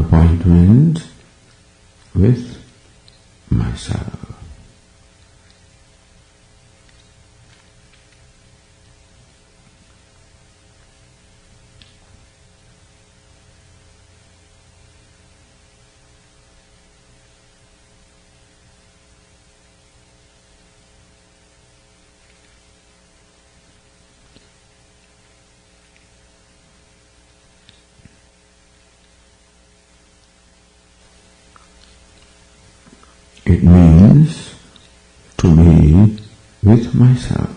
appointment with myself. It means to be with myself,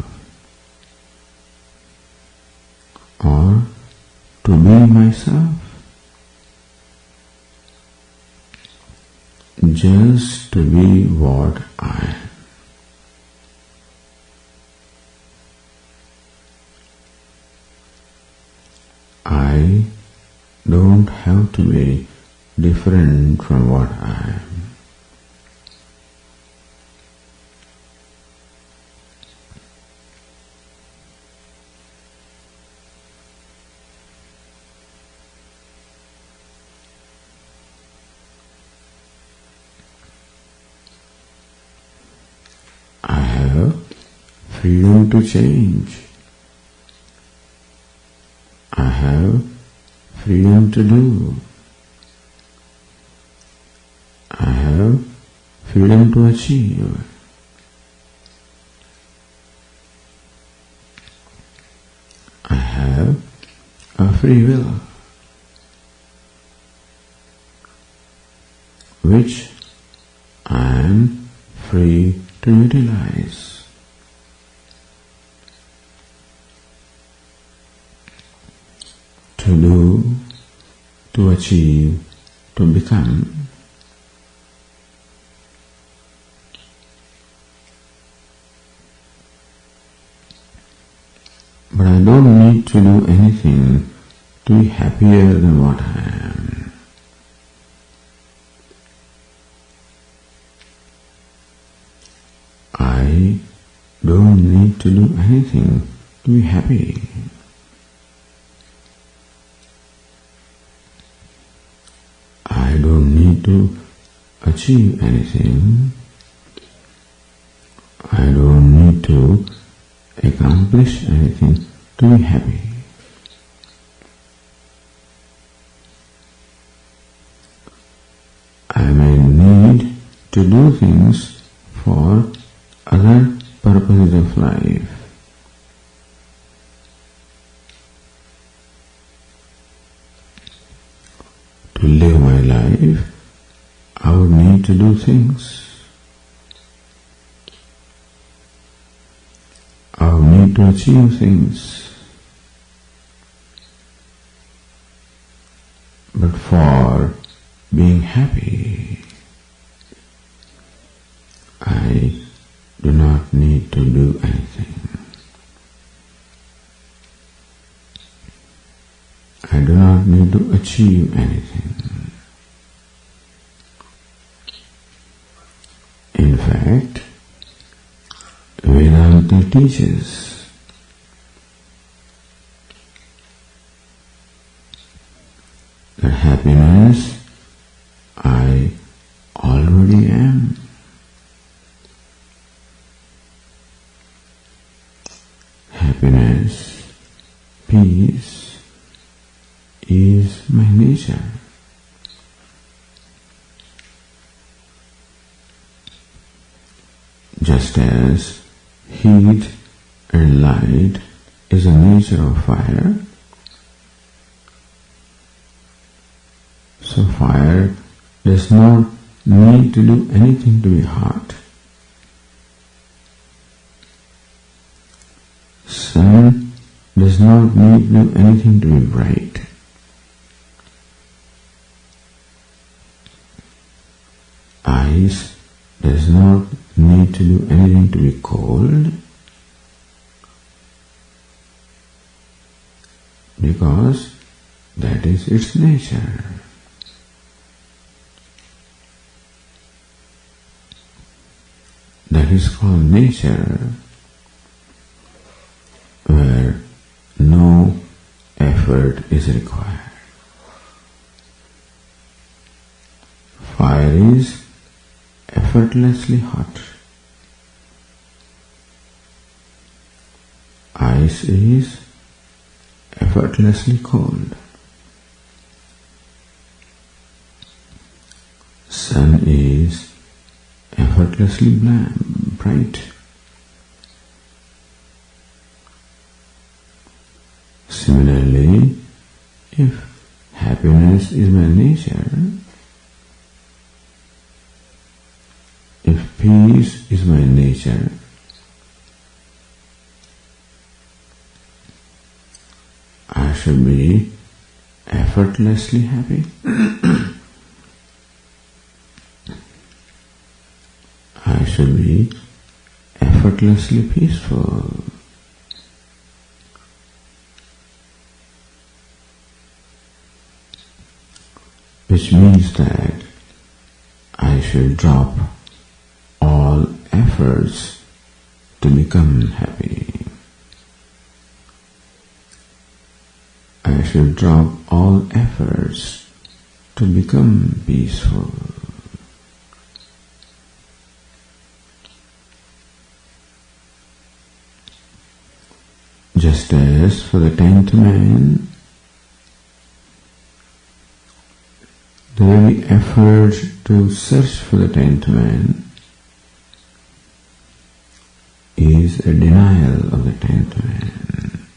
or to be myself, just to be what I am. I don't have to be different from what I am. I have freedom to change. I have freedom to do. I have freedom to achieve. I have a free will, which I am free to utilize. To do, to achieve, to become. But I don't need to do anything to be happier than what I am. I don't need to do anything to be happy. I don't need to achieve anything. I don't need to accomplish anything to be happy. I may need to do things for other purposes of life. To live my life, I would need to do things. I would need to achieve things. But for being happy, I do not need to do anything. I do not need to achieve anything. In fact, Vedanta teaches that happiness I already am. Happiness, peace is my nature. Just as heat and light is the nature of fire, so fire does not need to do anything to be hot. Sun does not need to do anything to be bright. Ice does not need to do anything to be cold, because that is its nature. That is called nature, where no effort is required. Air is effortlessly hot. Ice is effortlessly cold. Sun is effortlessly bright. Similarly, if happiness is my nature, if peace is my nature, I should be effortlessly happy. I should be effortlessly peaceful. Which means that I should drop all efforts to become happy. I should drop all efforts to become peaceful. Just as for the 10th man, the very effort to search for the 10th man is a denial of the 10th man.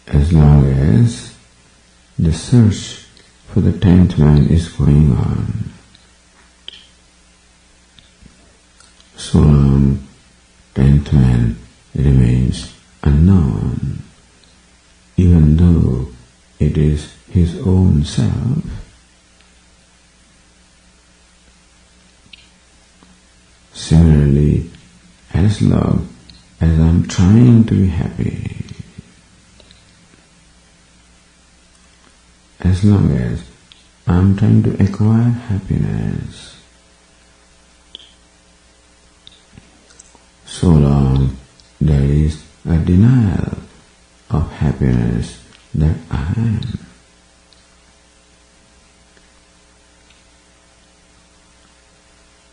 As long as the search for the 10th man is going on, so long 10th man remains unknown, even though it is his own self. Similarly, as long as I am trying to be happy, as long as I am trying to acquire happiness, so long there is a denial of happiness that I am.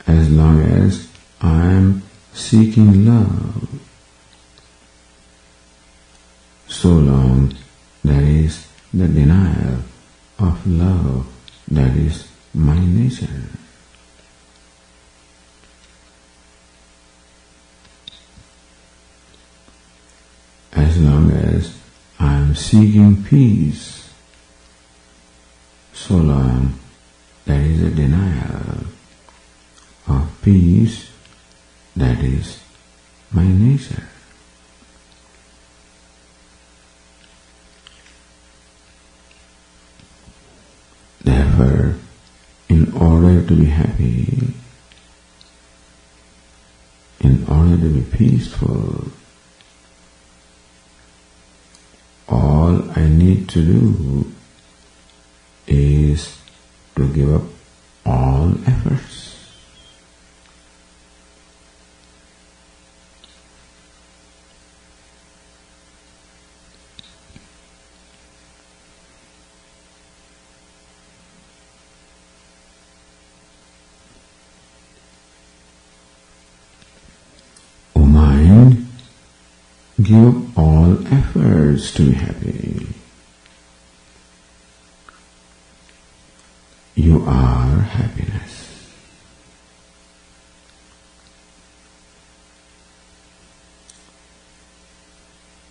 As long as I am seeking love, so long there is the denial of love that is my nature. As long as I am seeking peace, so long there is a denial of peace that is my nature. Therefore, in order to be happy, in order to be peaceful, all I need to do is to give up all efforts. O mind, give up all efforts to be happy. You are happiness.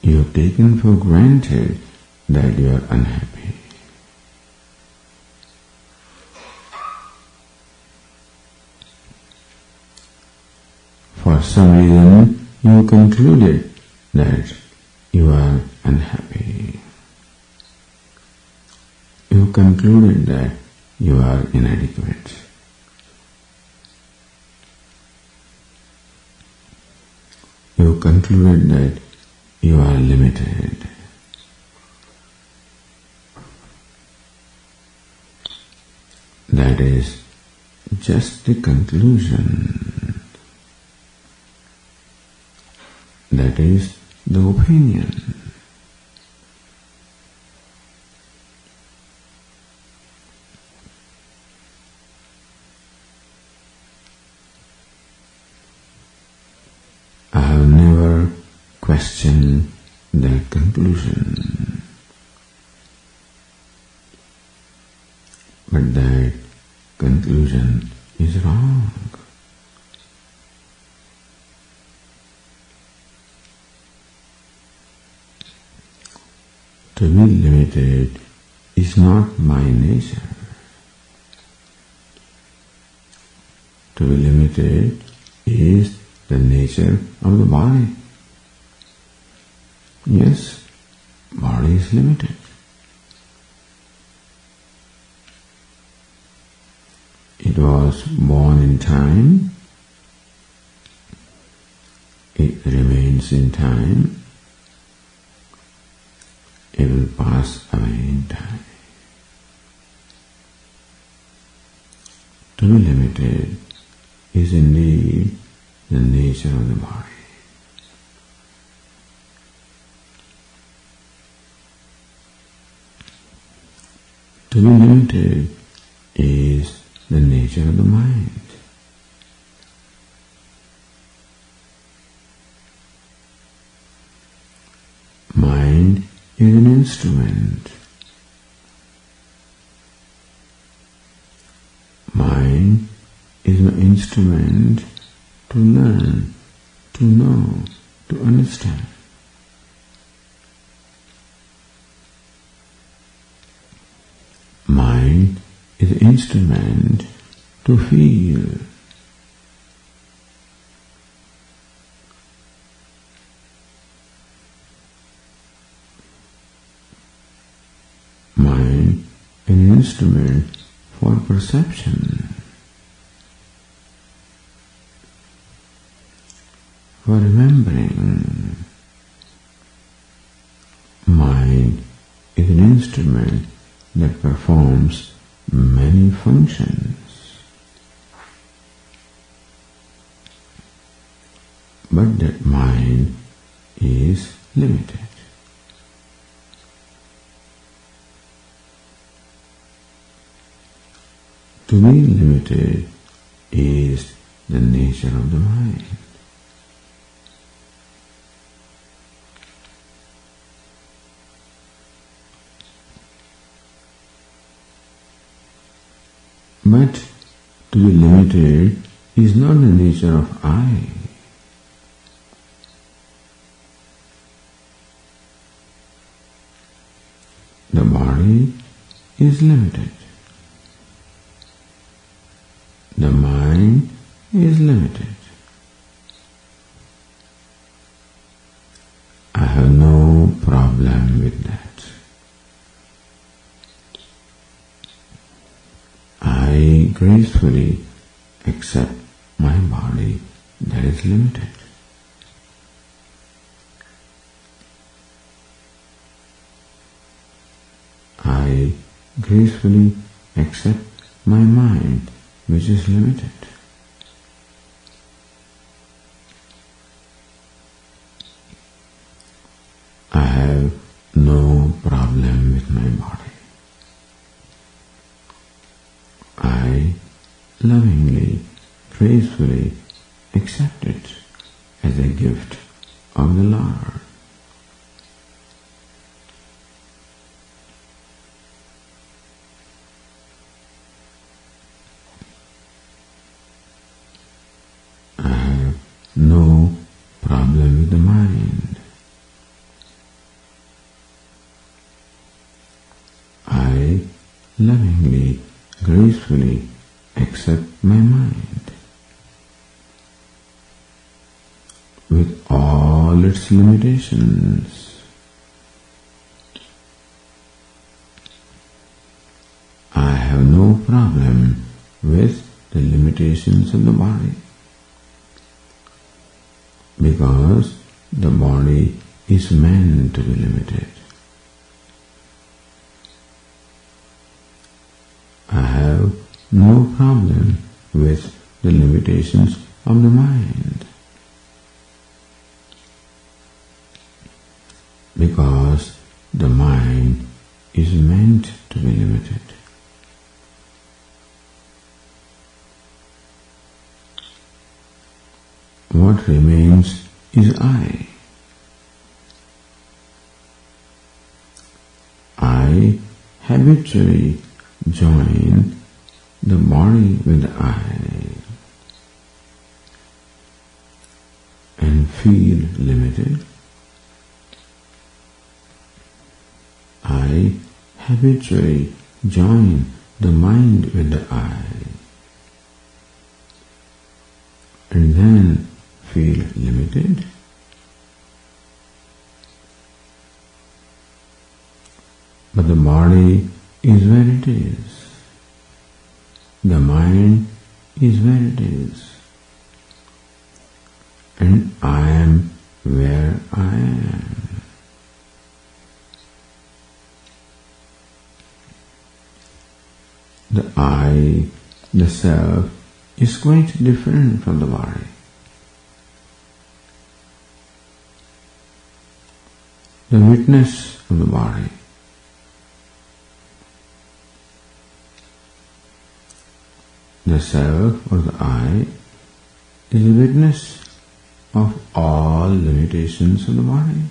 You have taken for granted that you are unhappy. For some reason, you concluded that you are unhappy. You concluded that you are inadequate. You concluded that you are limited. That is just the conclusion. That is the opinion. question that conclusion. But that conclusion is wrong. To be limited is not my nature. To be limited is the nature of the body. Yes, body is limited. It was born in time. It remains in time. It will pass away in time. To be limited is indeed the nature of the body. To be limited is the nature of the mind. Mind is an instrument. Mind is an instrument to learn, to know, to understand. Mind is an instrument to feel. Mind an instrument for perception, for remembering. Mind is an instrument that performs many functions. But that mind is limited. To be limited is the nature of the mind. But to be limited is not the nature of I. The body is limited. The mind is limited. I have no problem with that. I gracefully accept my body that is limited. I gracefully accept my mind which is limited. I have no problem with my body. I lovingly, gracefully accept it as a gift of the Lord. I have no problem with the mind. I lovingly, gracefully accept my mind with all its limitations. I have no problem with the limitations of the body, because the body is meant to be limited. I have no problem with the limitations of the mind, because the mind is meant to be limited. What remains is I. I habitually join the body with the eye and feel limited. I habitually join the mind with the eye and then feel limited. But the body is where it is. The mind is where it is. And I am where I am. The I, the self, is quite different from the body. The witness of the body, the self or the I, is a witness of all limitations of the body.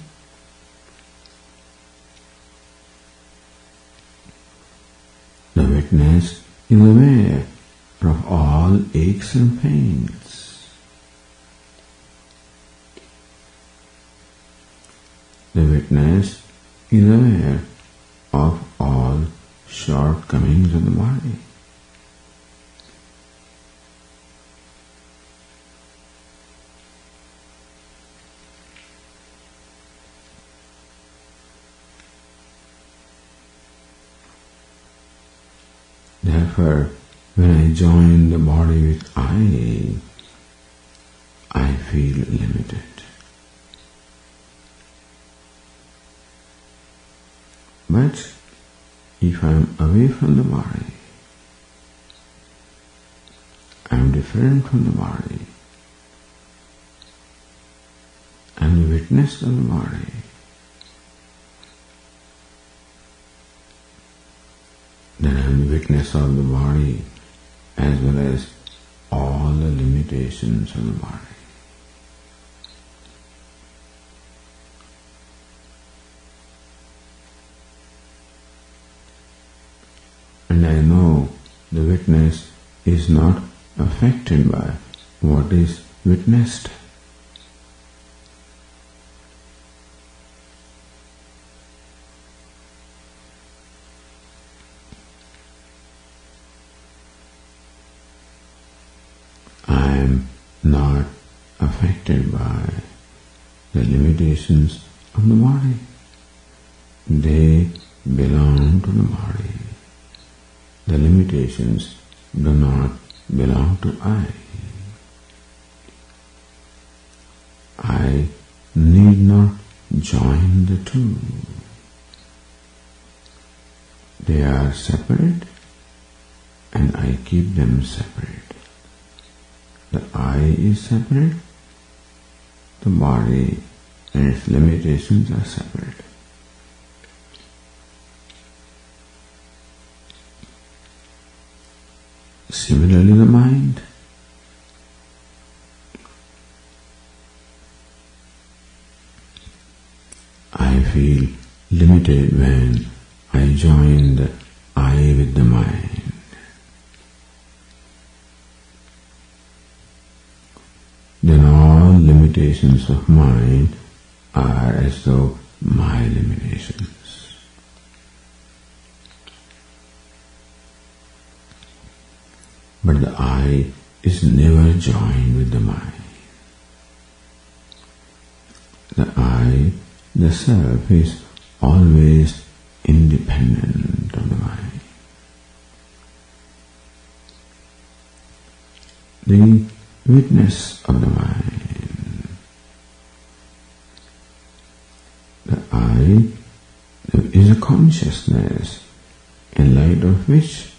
The witness is aware of all aches and pains. The witness is aware of all shortcomings of the body. Therefore, when I join the body with I feel limited. But if I am away from the body, I am different from the body. I am the witness of the body. Then I am the witness of the body as well as all the limitations of the body. And I know the witness is not affected by what is witnessed. I am not affected by the limitations of the body. They belong to the body. The limitations do not belong to I. I need not join the two. They are separate and I keep them separate. The I is separate, the body and its limitations are separate. Similarly, the mind. I feel limited when I join the I with the mind. Then all limitations of mind are as though my limitations. But the I is never joined with the mind. The I, the self, is always independent of the mind. The witness of the mind. The I is a consciousness in light of which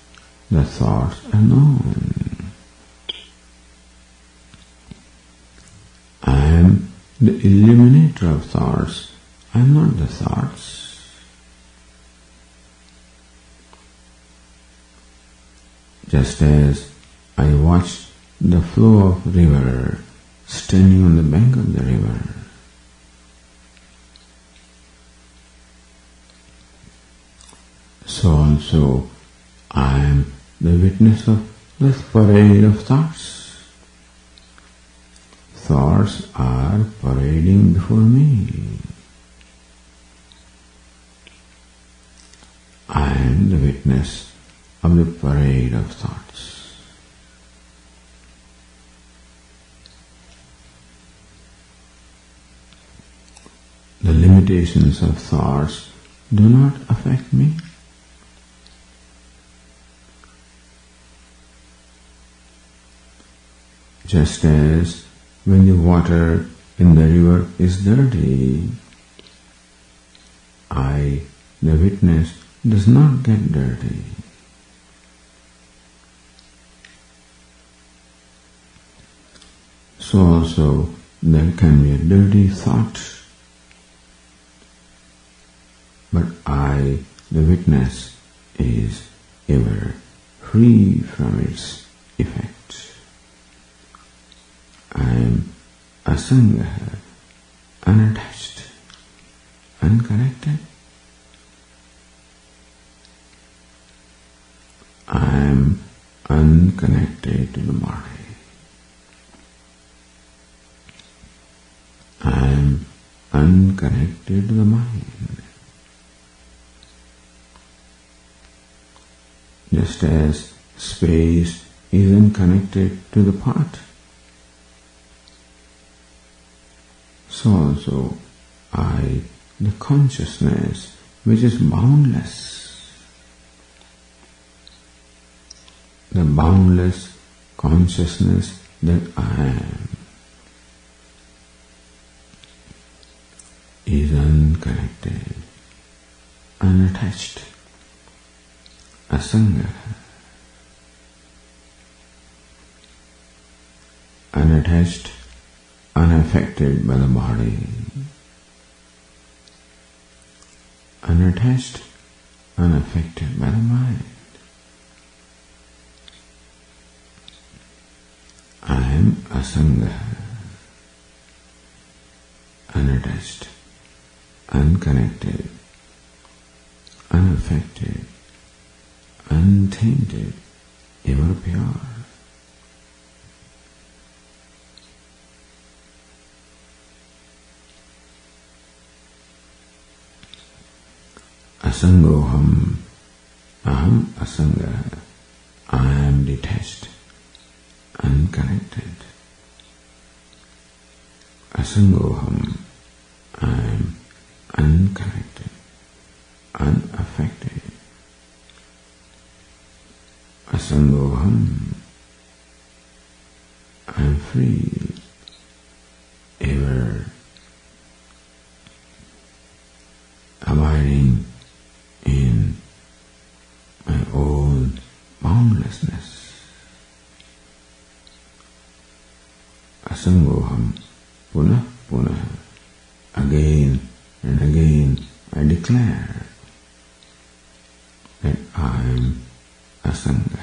the thoughts are known. I am the illuminator of thoughts. I am not the thoughts. Just as I watch the flow of river standing on the bank of the river, So also I am the witness of this parade of thoughts. Thoughts are parading before me. I am the witness of the parade of thoughts. The limitations of thoughts do not affect me. Just as when the water in the river is dirty, I, the witness, does not get dirty. So also there can be a dirty thought, but I, the witness, is ever free from its effects. I am asanga, unattached, unconnected. I am unconnected to the body. I am unconnected to the mind. Just as space is unconnected to the pot, so also I, the consciousness which is boundless, the boundless consciousness that I am, is unconnected, unattached, asanga, unattached, unaffected by the body, unattached, unaffected by the mind. I am asanga, unattached, unconnected, unaffected, untainted, ever pure. Asangoham, aham asanga, I am detached, unconnected. Asangoham, I am unconnected, unaffected. Asangoham, I am free, ever abiding in my own boundlessness. Asangoham, punah punah, again and again I declare that I am asanga.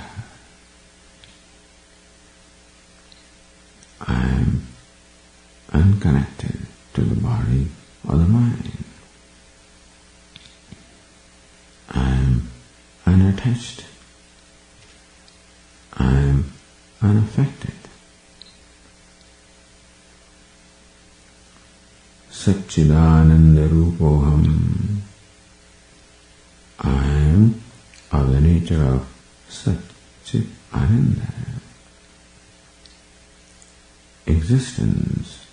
I am unconnected to the body or the mind. I am unattached. I am unaffected. Satchidananda Rupoham. I am of the nature of Sat Chit Ananda. Existence,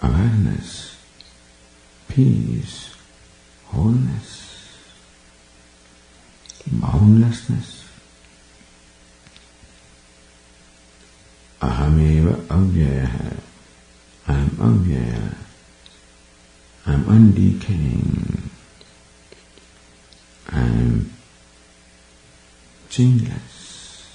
awareness, peace, wholeness, boundlessness. Ahameva avyaya. I am avyaya. I am undecaying. I am changeless.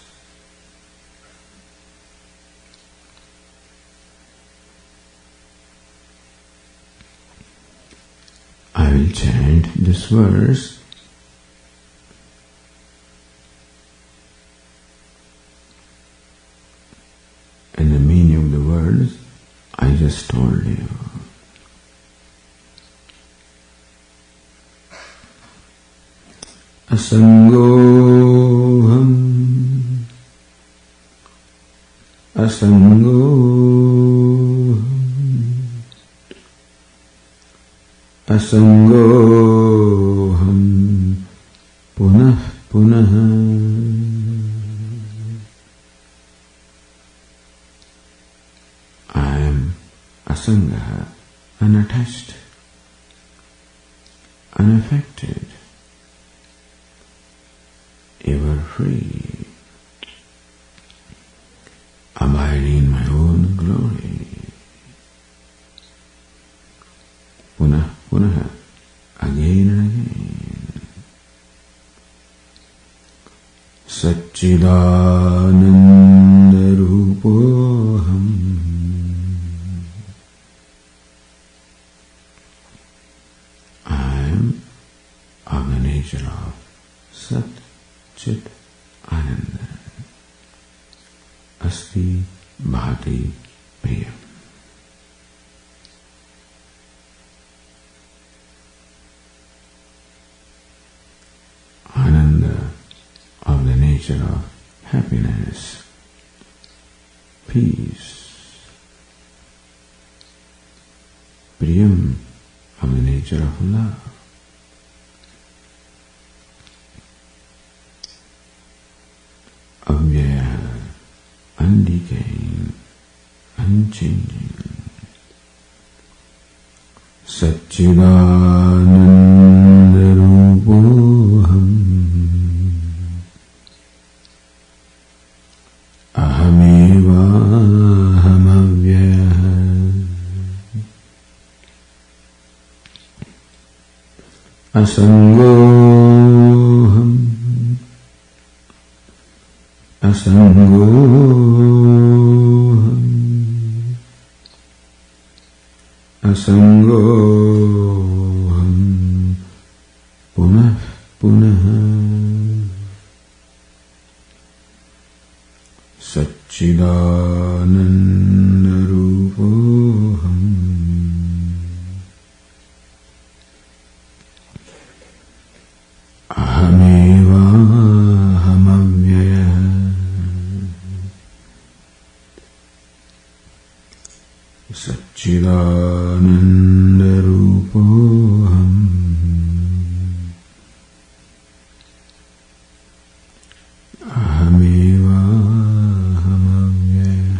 I will chant this verse and the meaning of the words I just told you. असंगोऽहम् असंगोऽहम् पुनः पुनः I am asanga, unattached, unaffected, ever free, abiding in my own glory. Punah, punah, again and again. Satchidananda Rupoham. I am of the nature of Sat Chit Ananda. Asti Bhati Priyam. Ananda of the nature of happiness, peace. Priyam of the nature of love. Avyaya, undecaying, unchanging. Satchidananda Rupoham. Ahameva hamavyaya. Asangoham. Asangoham. Asangoham. Punah punah. Satchidananda Rupoham. Ahameva hamavyaya. Satchidananda Rupoham. Ahameva hamavyaya.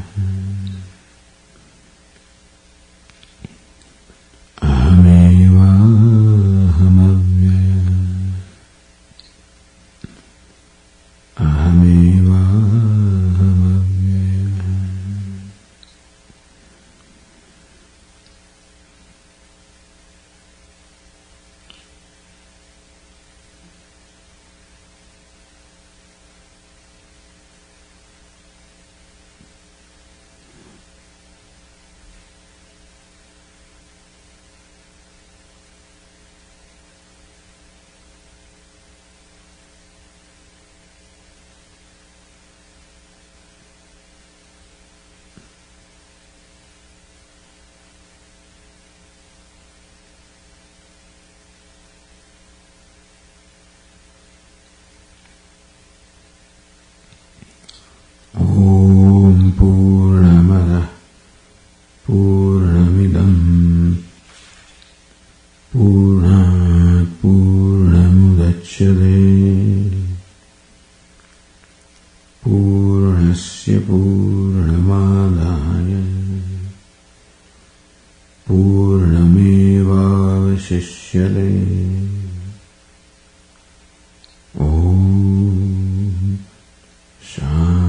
Ahameva hamavyaya. Ahameva hamavyaya. Om Purnamada Purnamidam Purnat Purnamudachyate Purnasya Purnamadaya Purnamevavashishyate. Om Shanti.